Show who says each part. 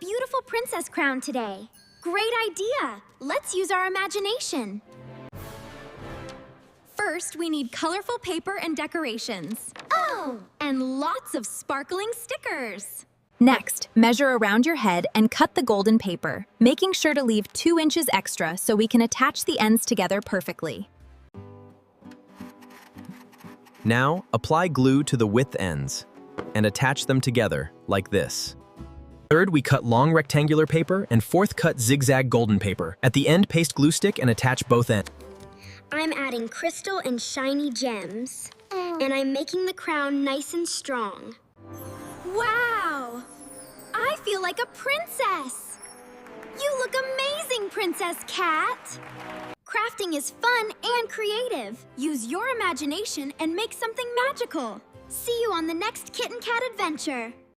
Speaker 1: beautiful princess crown today. Great idea! Let's use our imagination. First, we need colorful paper and decorations. Oh! And lots of sparkling stickers. Next, measure around your head and cut the golden paper, making sure to leave 2 inches extra so we can attach the ends together perfectly.
Speaker 2: Now, apply glue to the width ends and attach them together like this. Third, we cut long rectangular paper, and fourth, cut zigzag golden paper. At the end, paste glue stick and attach both ends.
Speaker 3: I'm adding crystal and shiny gems, and I'm making the crown nice and strong.
Speaker 1: Wow! I feel like a princess! You look amazing, Princess Cat! Crafting is fun and creative. Use your imagination and make something magical. See you on the next Kit and Kat adventure.